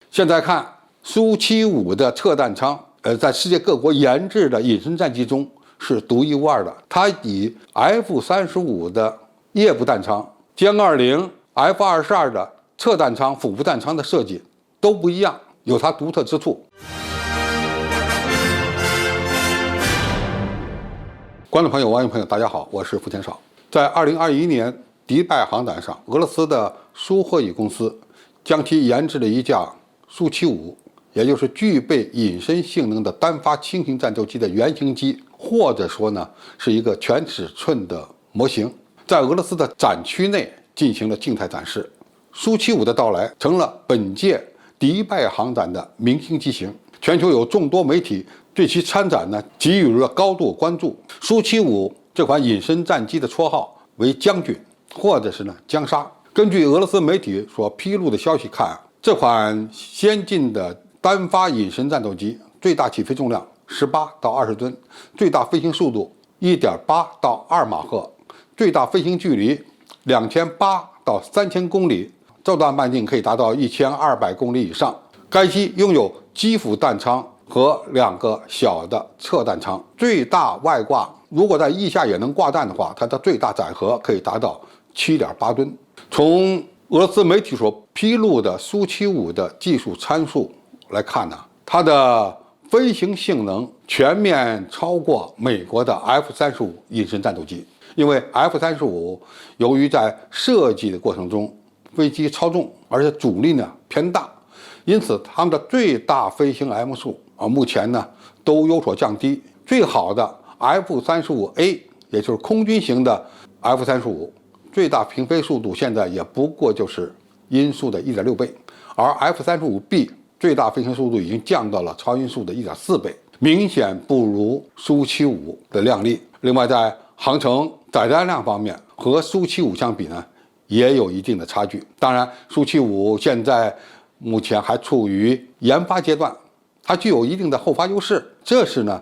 现在看苏75的测弹舱，在世界各国研制的隐身战机中是独一无二的。它与 F-35的叶部弹舱、歼20、F-22的侧弹舱、腹部弹舱的设计都不一样，有它独特之处。观众朋友、网友朋友，大家好，我是付天少。在2021年迪拜航展上，俄罗斯的苏霍伊公司将其研制的一架苏75，也就是具备隐身性能的单发轻型战斗机的原型机，或者说呢是一个全尺寸的模型，在俄罗斯的展区内进行了静态展示。苏75的到来成了本届迪拜航展的明星机型，全球有众多媒体对其参展呢给予了高度关注。苏75这款隐身战机的绰号为将军，或者是呢江沙。根据俄罗斯媒体所披露的消息看，这款先进的单发隐身战斗机最大起飞重量18到20吨，最大飞行速度1.8到2马赫，最大飞行距离2800到3000公里，作战半径可以达到1200公里以上。该机拥有机腹弹舱和2个小的侧弹舱，最大外挂如果在翼下也能挂弹的话，它的最大载荷可以达到7.8吨。从俄罗斯媒体所披露的苏75的技术参数来看呢，它的飞行性能全面超过美国的 F-35隐身战斗机。因为 F-35由于在设计的过程中飞机超重，而且阻力呢偏大，因此它们的最大飞行 M 数目前呢都有所降低。最好的 F-35A 也就是空军型的 F-35最大平飞速度现在也不过就是音速的1.6倍，而 F-35B 最大飞行速度已经降到了超音速的1.4倍，明显不如苏75的靓丽。另外在航程载弹量方面和苏75相比呢也有一定的差距。当然苏75现在目前还处于研发阶段，它具有一定的后发优势，这是呢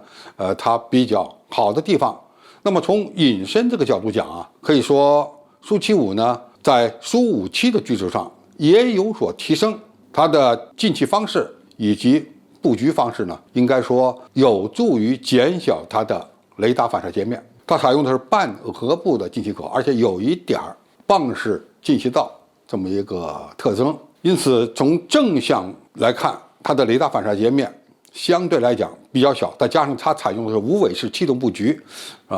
它比较好的地方。那么从隐身这个角度讲啊，可以说苏75呢在苏57的基础上也有所提升，它的进气方式以及布局方式呢应该说有助于减小它的雷达反射截面。它采用的是半额部的进气口，而且有一点棒式进气道这么一个特征，因此从正向来看，它的雷达反射截面相对来讲比较小，再加上它采用的是无尾式气动布局，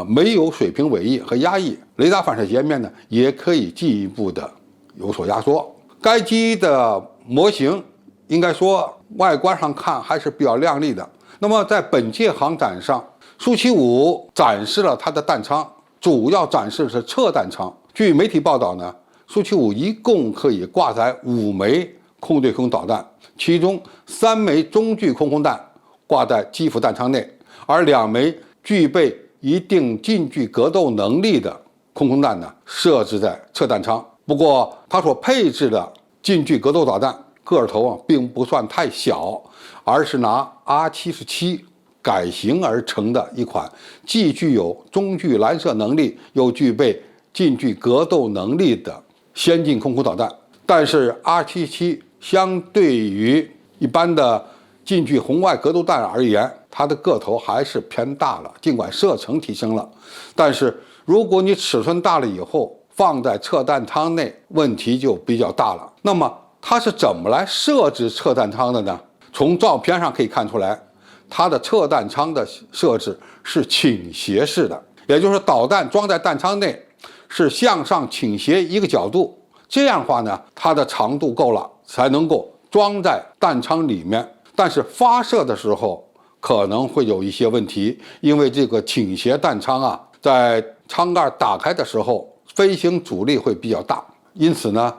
没有水平尾翼和压翼，雷达反射截面呢也可以进一步的有所压缩。该机的模型应该说外观上看还是比较亮丽的。那么在本届航展上，苏75展示了它的弹舱，主要展示的是侧弹舱。据媒体报道呢，苏75一共可以挂载5枚空对空导弹，其中3枚中距空空弹挂在机腹弹舱内，而2枚具备一定近距格斗能力的空空弹呢设置在侧弹舱。不过它所配置的近距格斗导弹个头并不算太小，而是拿 R-77改型而成的一款既具有中距拦射能力又具备近距格斗能力的先进空空导弹。但是 R-77相对于一般的近距红外格斗弹而言，它的个头还是偏大了，尽管射程提升了，但是如果你尺寸大了以后放在侧弹舱内，问题就比较大了。那么它是怎么来设置侧弹舱的呢？从照片上可以看出来，它的侧弹舱的设置是倾斜式的，也就是导弹装在弹舱内是向上倾斜一个角度，这样的话呢，它的长度够了才能够装在弹舱里面。但是发射的时候可能会有一些问题，因为这个倾斜弹舱啊，在舱盖打开的时候飞行阻力会比较大，因此呢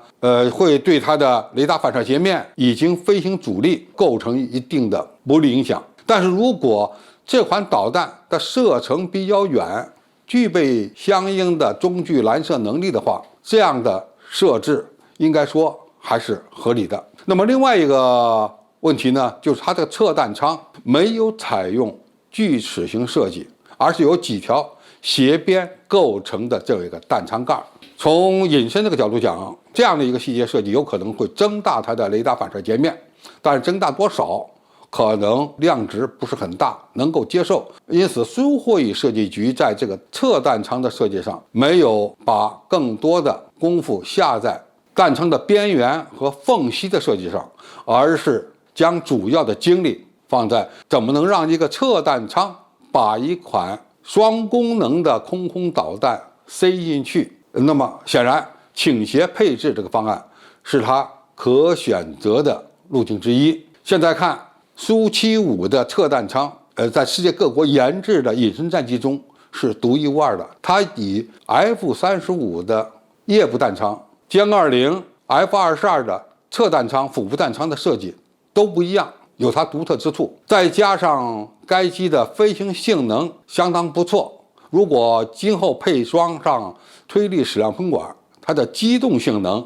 会对它的雷达反射截面以及飞行阻力构成一定的不利影响。但是如果这款导弹的射程比较远，具备相应的中距拦射能力的话，这样的设置应该说还是合理的。那么另外一个问题呢，就是它的侧弹舱没有采用锯齿形设计，而是有几条斜边构成的这个弹舱盖。从隐身这个角度讲，这样的一个细节设计有可能会增大它的雷达反射截面，但是增大多少可能量值不是很大，能够接受。因此，苏霍伊设计局在这个侧弹舱的设计上没有把更多的功夫下在弹舱的边缘和缝隙的设计上，而是将主要的精力放在怎么能让一个侧弹舱把一款双功能的空空导弹塞进去。那么显然，倾斜配置这个方案是它可选择的路径之一。现在看苏75的侧弹舱，在世界各国研制的隐身战机中是独一无二的。它与 F-35的叶部弹舱、歼20、F-22的侧弹舱、腹部弹舱的设计都不一样，有它独特之处。再加上该机的飞行性能相当不错，如果今后配装上推力矢量喷管，它的机动性能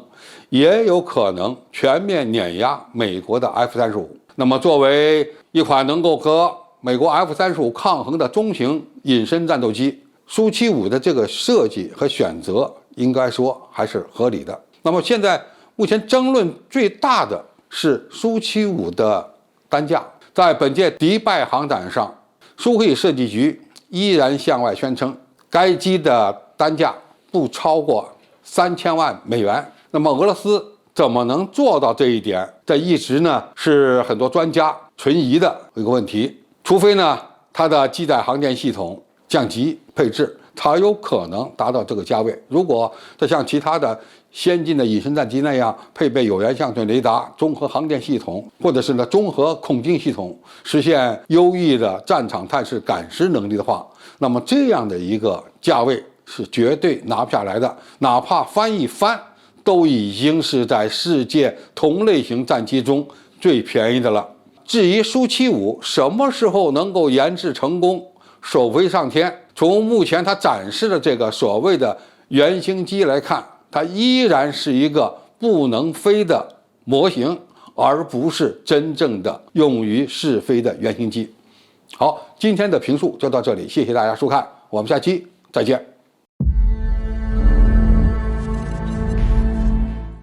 也有可能全面碾压美国的 F-35。那么，作为一款能够和美国 F-35抗衡的中型隐身战斗机，苏75的这个设计和选择，应该说还是合理的。那么，目前争论最大的是苏75的单价。在本届迪拜航展上，苏霍伊设计局依然向外宣称，该机的单价不超过3000万美元。那么俄罗斯怎么能做到这一点？这一直呢是很多专家存疑的一个问题。除非呢它的机载航电系统降级配置，才有可能达到这个价位。如果它像其他的先进的隐身战机那样配备有源相对雷达、综合航电系统，或者是呢综合控制系统，实现优异的战场态势感知能力的话，那么这样的一个价位是绝对拿不下来的。哪怕翻一番，都已经是在世界同类型战机中最便宜的了。至于苏75什么时候能够研制成功，首飞上天，从目前它展示的这个所谓的原型机来看，它依然是一个不能飞的模型，而不是真正的用于试飞的原型机。好，今天的评述就到这里，谢谢大家收看，我们下期再见。